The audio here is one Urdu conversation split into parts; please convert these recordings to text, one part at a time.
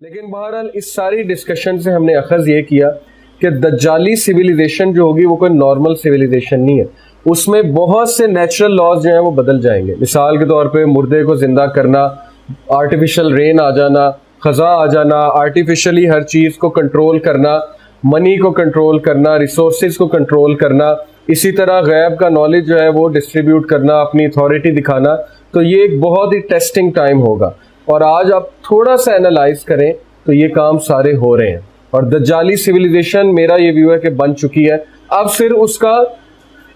لیکن بہرحال اس ساری ڈسکشن سے ہم نے اخذ یہ کیا کہ دجالی سویلائزیشن جو ہوگی وہ کوئی نارمل سویلائزیشن نہیں ہے، اس میں بہت سے نیچرل لاز جو ہیں وہ بدل جائیں گے. مثال کے طور پہ مردے کو زندہ کرنا، آرٹیفیشل رین آ جانا، خزاں آ جانا، آرٹیفیشلی ہر چیز کو کنٹرول کرنا، منی کو کنٹرول کرنا، ریسورسز کو کنٹرول کرنا، اسی طرح غیب کا نالج جو ہے وہ ڈسٹریبیوٹ کرنا، اپنی اتھارٹی دکھانا. تو یہ ایک بہت ہی ٹیسٹنگ ٹائم ہوگا، اور آج آپ تھوڑا سا انالائز کریں تو یہ کام سارے ہو رہے ہیں. اور دجالی سویلائزیشن میرا یہ ویو ہے کہ بن چکی ہے. اب پھر اس کا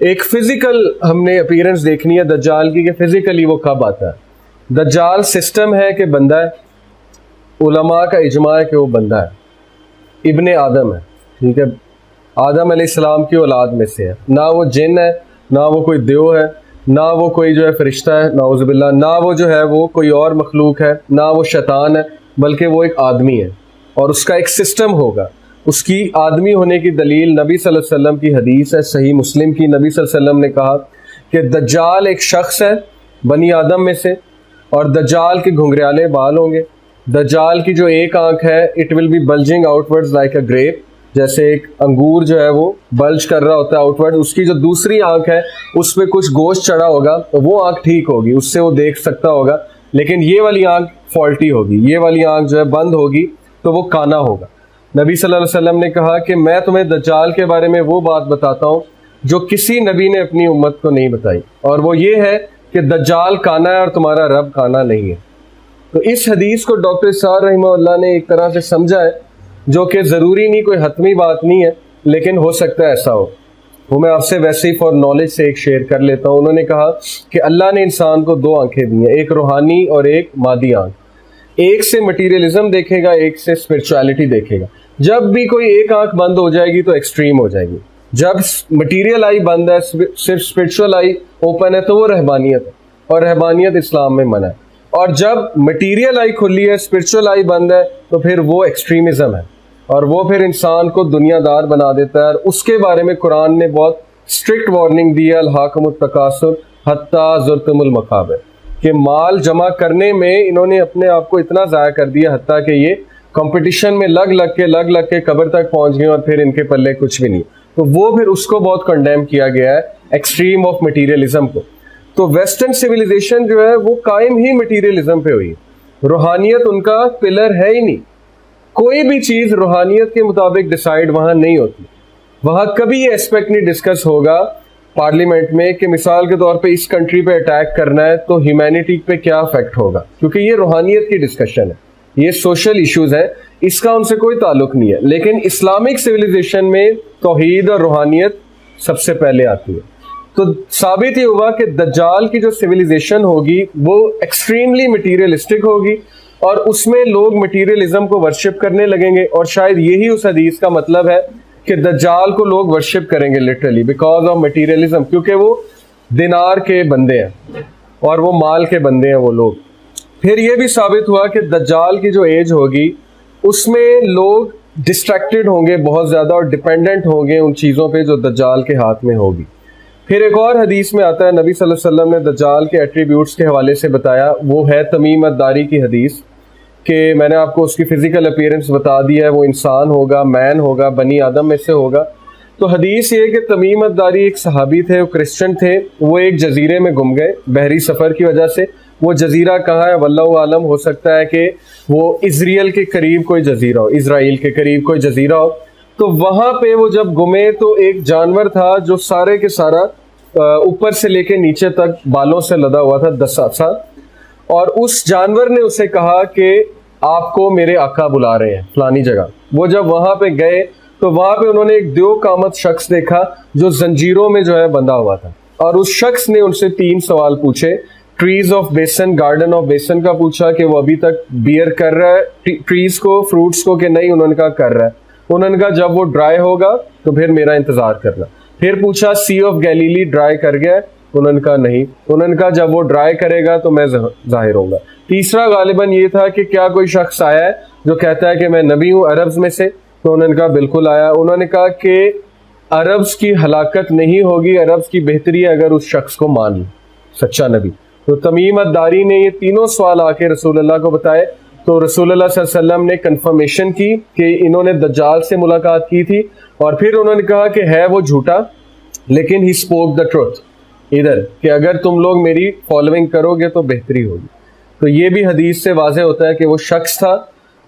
ایک فزیکل ہم نے اپیرنس دیکھنی ہے دجال کی کہ فزیکلی وہ کب آتا ہے. دجال سسٹم ہے کہ بندہ ہے، علماء کا اجماع ہے کہ وہ بندہ ہے، ابن آدم ہے، ٹھیک ہے، آدم علیہ السلام کی اولاد میں سے ہے. نہ وہ جن ہے، نہ وہ کوئی دیو ہے، نہ وہ کوئی جو ہے فرشتہ ہے نعوذ باللہ، نہ وہ جو ہے وہ کوئی اور مخلوق ہے، نہ وہ شیطان ہے، بلکہ وہ ایک آدمی ہے. اور اس کا ایک سسٹم ہوگا. اس کی آدمی ہونے کی دلیل نبی صلی اللہ علیہ وسلم کی حدیث ہے، صحیح مسلم کی. نبی صلی اللہ علیہ وسلم نے کہا کہ دجال ایک شخص ہے بنی آدم میں سے، اور دجال کے گھنگریالے بال ہوں گے. دجال کی جو ایک آنکھ ہے it will be bulging outward like a grape, جیسے ایک انگور جو ہے وہ بلج کر رہا ہوتا ہے آؤٹ ورڈ. اس کی جو دوسری آنکھ ہے اس پہ کچھ گوشت چڑھا ہوگا تو وہ آنکھ ٹھیک ہوگی، اس سے وہ دیکھ سکتا ہوگا. لیکن یہ والی آنکھ فالٹی ہوگی، یہ والی آنکھ جو ہے بند ہوگی تو وہ کانا ہوگا. نبی صلی اللہ علیہ وسلم نے کہا کہ میں تمہیں دجال کے بارے میں وہ بات بتاتا ہوں جو کسی نبی نے اپنی امت کو نہیں بتائی، اور وہ یہ ہے کہ دجال کانا ہے اور تمہارا رب کانا نہیں ہے. تو اس حدیث کو ڈاکٹر اسحاق رحمہ اللہ نے ایک طرح سے سمجھا ہے، جو کہ ضروری نہیں، کوئی حتمی بات نہیں ہے، لیکن ہو سکتا ہے ایسا ہو. وہ میں آپ سے ویسے ہی فار نالج سے ایک شیئر کر لیتا ہوں. انہوں نے کہا کہ اللہ نے انسان کو دو آنکھیں دی ہیں، ایک روحانی اور ایک مادی آنکھ. ایک سے مٹیریلزم دیکھے گا، ایک سے اسپرچویلٹی دیکھے گا. جب بھی کوئی ایک آنکھ بند ہو جائے گی تو ایکسٹریم ہو جائے گی. جب مٹیریل آئی بند ہے، صرف اسپرچول آئی اوپن ہے، تو وہ رہبانیت ہے، اور رہبانیت اسلام میں منع ہے. اور جب مٹیریل آئی کھلی ہے، اسپرچول آئی بند ہے، تو پھر وہ ایکسٹریمزم ہے، اور وہ پھر انسان کو دنیا دار بنا دیتا ہے. اور اس کے بارے میں قرآن نے بہت اسٹرکٹ وارننگ دی ہے، الہاکم التکاثر حتی زرتم المقابر، کہ مال جمع کرنے میں انہوں نے اپنے آپ کو اتنا ضائع کر دیا حتیٰ کہ یہ کمپٹیشن میں لگ لگ کے قبر تک پہنچ گئے، اور پھر ان کے پلے کچھ بھی نہیں. تو وہ پھر اس کو بہت کنڈیم کیا گیا ہے، ایکسٹریم آف مٹیریلزم کو. تو ویسٹرن سویلائزیشن جو ہے وہ قائم ہی مٹیریلزم پہ ہوئی. روحانیت ان کا پلر ہے ہی نہیں. کوئی بھی چیز روحانیت کے مطابق ڈیسائیڈ وہاں نہیں ہوتی. وہاں کبھی یہ اسپیکٹ نہیں ڈسکس ہوگا پارلیمنٹ میں کہ مثال کے طور پہ اس کنٹری پہ اٹیک کرنا ہے تو ہیومینٹی پہ کیا افیکٹ ہوگا، کیونکہ یہ روحانیت کی ڈسکشن ہے، یہ سوشل ایشوز ہیں، اس کا ان سے کوئی تعلق نہیں ہے. لیکن اسلامک سویلائزیشن میں توحید اور روحانیت سب سے پہلے آتی ہے. تو ثابت یہ ہوا کہ دجال کی جو سویلائزیشن ہوگی وہ ایکسٹریملی مٹیریلسٹک ہوگی، اور اس میں لوگ مٹیریلزم کو ورشپ کرنے لگیں گے. اور شاید یہی اس حدیث کا مطلب ہے کہ دجال کو لوگ ورشپ کریں گے لٹرلی بیکاز آف مٹیریلزم، کیونکہ وہ دینار کے بندے ہیں اور وہ مال کے بندے ہیں وہ لوگ. پھر یہ بھی ثابت ہوا کہ دجال کی جو ایج ہوگی اس میں لوگ ڈسٹریکٹڈ ہوں گے بہت زیادہ، اور ڈپینڈنٹ ہوں گے ان چیزوں پہ جو دجال کے ہاتھ میں ہوگی. پھر ایک اور حدیث میں آتا ہے، نبی صلی اللہ علیہ وسلم نے دجال کے ایٹریبیوٹس کے حوالے سے بتایا. وہ ہے تمیم الداری کی حدیث، کہ میں نے آپ کو اس کی فزیکل اپیرنس بتا دی ہے، وہ انسان ہوگا، مین ہوگا، بنی آدم میں سے ہوگا. تو حدیث یہ کہ تمیم الداری ایک صحابی تھے، وہ کرسچن تھے، وہ ایک جزیرے میں گم گئے بحری سفر کی وجہ سے. وہ جزیرہ کہاں ہے واللہ عالم، ہو سکتا ہے کہ وہ اسرائیل کے قریب کوئی جزیرہ ہو، اسرائیل کے قریب کوئی جزیرہ ہو. تو وہاں پہ وہ جب گمے تو ایک جانور تھا جو سارے کے سارا اوپر سے لے کے نیچے تک بالوں سے لدا ہوا تھا، دساسا. اور اس جانور نے اسے کہا کہ آپ کو میرے آقا بلا رہے ہیں فلانی جگہ. وہ جب وہاں پہ گئے تو وہاں پہ انہوں نے ایک دیو قامت شخص دیکھا جو زنجیروں میں جو ہے بندھا ہوا تھا. اور اس شخص نے ان سے 3 سوال پوچھے. Trees of basin, garden of basin کا پوچھا کہ وہ ابھی تک بیئر کر رہا ہے ٹریز کو، فروٹس کو، کہ نہیں. انہوں نے کہا کر رہا ہے. انہوں نے کہا جب وہ ڈرائی ہوگا تو پھر میرا انتظار کرنا. پھر پوچھا سی آف گیلیلی ڈرائی کر گیا؟ انہوں نے کہا نہیں. انہوں نے کہا جب وہ ڈرائی کرے گا تو میں ظاہر ہوں گا. تیسرا غالباً یہ تھا کہ کیا کوئی شخص آیا ہے جو کہتا ہے کہ میں نبی ہوں عربز میں سے؟ تو انہوں نے کہا بالکل آیا. انہوں نے کہا کہ عربز کی ہلاکت نہیں ہوگی، عربز کی بہتری ہے اگر اس شخص کو مان لیں سچا نبی. تو تمیم الداری نے یہ تینوں سوال آ کے رسول اللہ کو بتائے. تو رسول اللہ صلی اللہ علیہ وسلم نے کنفرمیشن کی کہ انہوں نے دجال سے ملاقات کی تھی، اور پھر انہوں نے کہا کہ ہے وہ جھوٹا لیکن ہی اسپوک دا ٹروتھ، ادھر کہ اگر تم لوگ میری فالوئنگ کرو گے تو بہتری ہوگی۔ تو یہ بھی حدیث سے واضح ہوتا ہے کہ وہ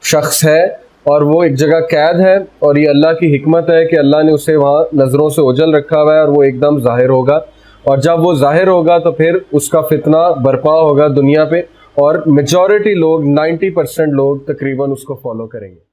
شخص ہے اور وہ ایک جگہ قید ہے، اور یہ اللہ کی حکمت ہے کہ اللہ نے اسے وہاں نظروں سے اوجھل رکھا ہوا ہے، اور وہ ایک دم ظاہر ہوگا، اور جب وہ ظاہر ہوگا تو پھر اس کا فتنہ برپا ہوگا دنیا پہ، اور میجورٹی لوگ 90% لوگ تقریباً اس کو فالو کریں گے۔